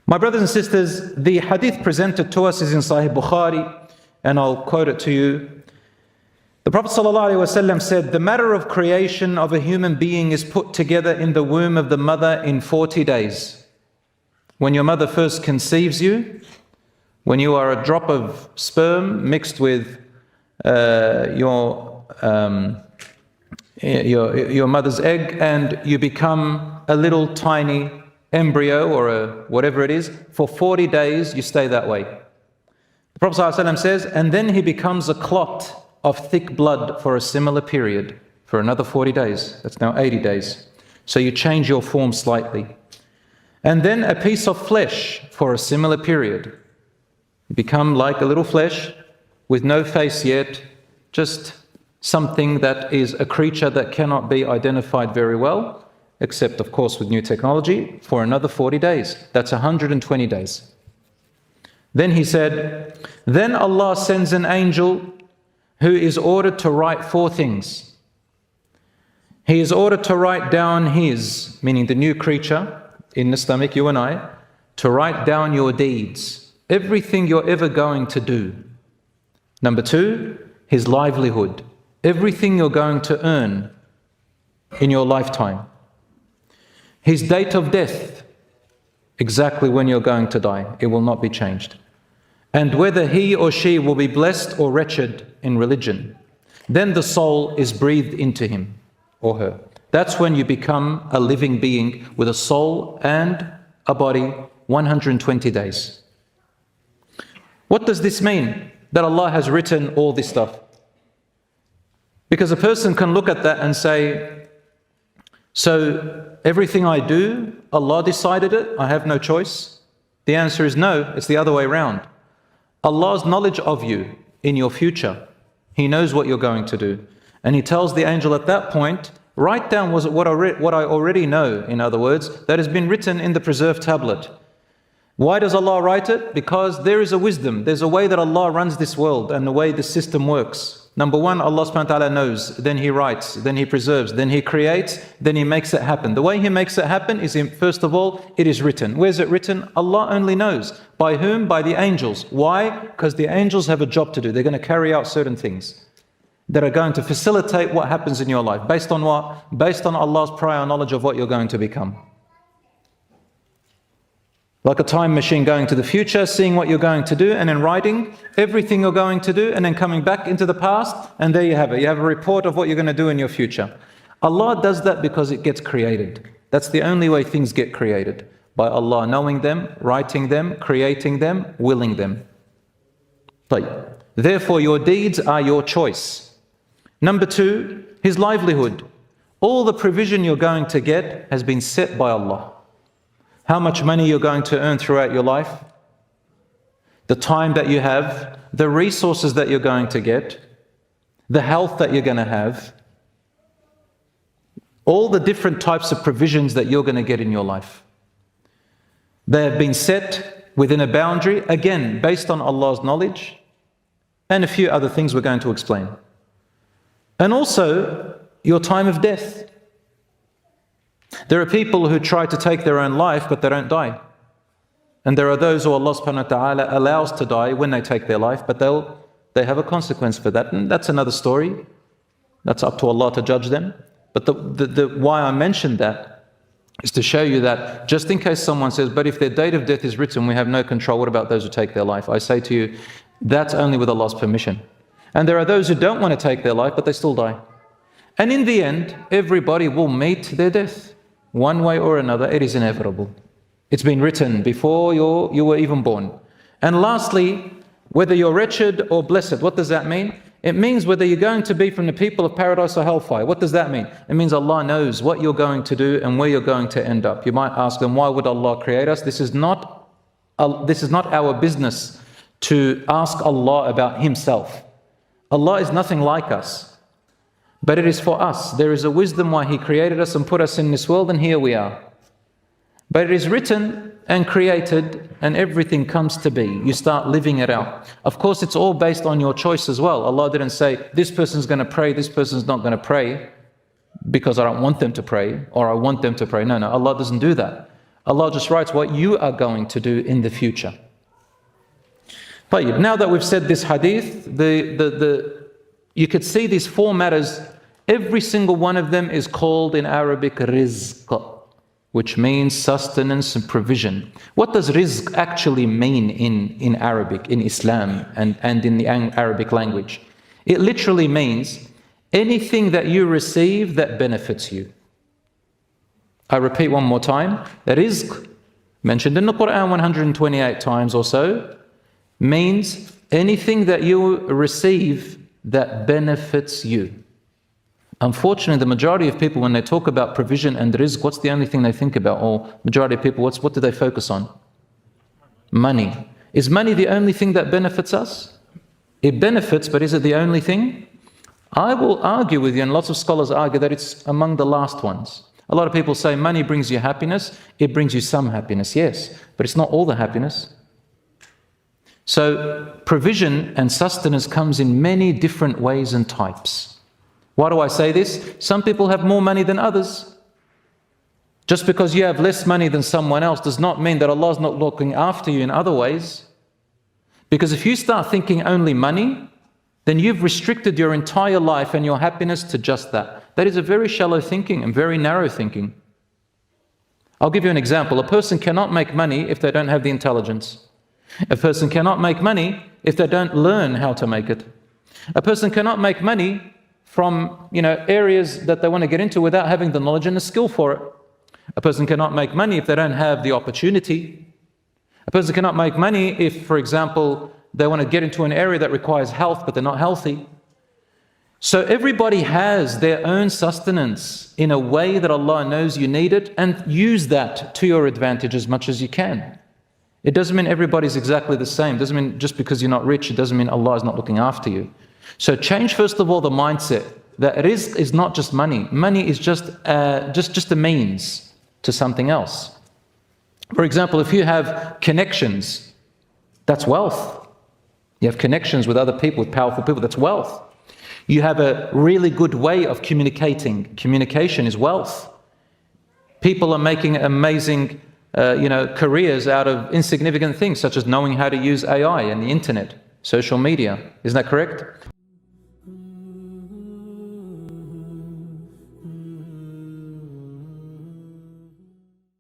My brothers and sisters, the hadith presented to us is in Sahih Bukhari, and I'll quote it to you. The Prophet ﷺ said, "The matter of creation of a human being is put together in the womb of the mother in 40 days. When your mother first conceives you, when you are a drop of sperm mixed with your mother's egg, and you become a little tiny embryo or whatever it is, for 40 days you stay that way." The Prophet ﷺ says, "And then he becomes a clot of thick blood for a similar period, for another 40 days. That's now 80 days. So you change your form slightly. And then a piece of flesh for a similar period. You become like a little flesh with no face yet, just something that is a creature that cannot be identified very well, except of course with new technology, for another 40 days. That's 120 days. Then he said, then Allah sends an angel who is ordered to write 4 things. He is ordered to write down his, meaning the new creature in the stomach, you and I, to write down your deeds, everything you're ever going to do. Number 2, his livelihood, everything you're going to earn in your lifetime. His date of death, exactly when you're going to die, it will not be changed. And whether he or she will be blessed or wretched in religion. Then the soul is breathed into him or her. That's when you become a living being with a soul and a body, 120 days. What does this mean? That Allah has written all this stuff. Because a person can look at that and say, so everything I do, Allah decided it, I have no choice? The answer is no, it's the other way around. Allah's knowledge of you in your future, He knows what you're going to do. And He tells the angel at that point, write down what I already know, in other words, that has been written in the preserved tablet. Why does Allah write it? Because there is a wisdom, there's a way that Allah runs this world and the way the system works. Number 1, Allah subhanahu wa ta'ala knows, then He writes, then He preserves, then He creates, then He makes it happen. The way He makes it happen is, first of all, it is written. Where's it written? Allah only knows. By whom? By the angels. Why? Because the angels have a job to do. They're going to carry out certain things that are going to facilitate what happens in your life. Based on what? Based on Allah's prior knowledge of what you're going to become. Like a time machine going to the future, seeing what you're going to do, and then writing everything you're going to do, and then coming back into the past, and there you have it. You have a report of what you're going to do in your future. Allah does that because it gets created. That's the only way things get created. By Allah knowing them, writing them, creating them, willing them. Therefore, your deeds are your choice. Number 2, His livelihood. All the provision you're going to get has been set by Allah. How much money you're going to earn throughout your life, the time that you have, the resources that you're going to get, the health that you're going to have, all the different types of provisions that you're going to get in your life. They have been set within a boundary, again, based on Allah's knowledge, and a few other things we're going to explain. And also, your time of death. There are people who try to take their own life, but they don't die. And there are those who Allah subhanahu wa ta'ala allows to die when they take their life, but they have a consequence for that. And that's another story. That's up to Allah to judge them. But why I mentioned that is to show you that just in case someone says, but if their date of death is written, we have no control, what about those who take their life? I say to you, that's only with Allah's permission. And there are those who don't want to take their life, but they still die. And in the end, everybody will meet their death. One way or another, it is inevitable. It's been written before you were even born. And lastly, whether you're wretched or blessed, what does that mean? It means whether you're going to be from the people of paradise or hellfire. What does that mean? It means Allah knows what you're going to do and where you're going to end up. You might ask them, why would Allah create us? This is not our business to ask Allah about Himself. Allah is nothing like us. But it is for us. There is a wisdom why He created us and put us in this world, and here we are. But it is written and created, and everything comes to be. You start living it out. Of course, it's all based on your choice as well. Allah didn't say, this person's going to pray, this person's not going to pray, because I don't want them to pray, or I want them to pray. No, Allah doesn't do that. Allah just writes what you are going to do in the future. But now that we've said this hadith, you could see these four matters. Every single one of them is called in Arabic rizq, which means sustenance and provision. What does rizq actually mean in Arabic, in Islam, and in the Arabic language? It literally means anything that you receive that benefits you. I repeat one more time. Rizq, mentioned in the Quran 128 times or so, means anything that you receive that benefits you. Unfortunately, the majority of people, when they talk about provision and rizq, what's the only thing they think about? Or majority of people, what do they focus on? Money. Is money the only thing that benefits us? It benefits, but is it the only thing? I will argue with you, and lots of scholars argue that it's among the last ones. A lot of people say money brings you happiness. It brings you some happiness, yes, but it's not all the happiness. So provision and sustenance comes in many different ways and types. Why do I say this? Some people have more money than others. Just because you have less money than someone else does not mean that Allah is not looking after you in other ways. Because if you start thinking only money, then you've restricted your entire life and your happiness to just that. That is a very shallow thinking and very narrow thinking. I'll give you an example. A person cannot make money if they don't have the intelligence. A person cannot make money if they don't learn how to make it. A person cannot make money from areas that they want to get into without having the knowledge and the skill for it. A person cannot make money if they don't have the opportunity. A person cannot make money if, for example, they want to get into an area that requires health but they're not healthy. So everybody has their own sustenance in a way that Allah knows you need it, and use that to your advantage as much as you can. It doesn't mean everybody's exactly the same. It doesn't mean just because you're not rich, it doesn't mean Allah is not looking after you. So change first of all the mindset that rizq is not just money. Money is just a means to something else. For example, if you have connections, that's wealth. You have connections with other people, with powerful people, that's wealth. You have a really good way of communicating. Communication is wealth. People are making amazing careers out of insignificant things, such as knowing how to use AI and the internet, social media. Isn't that correct?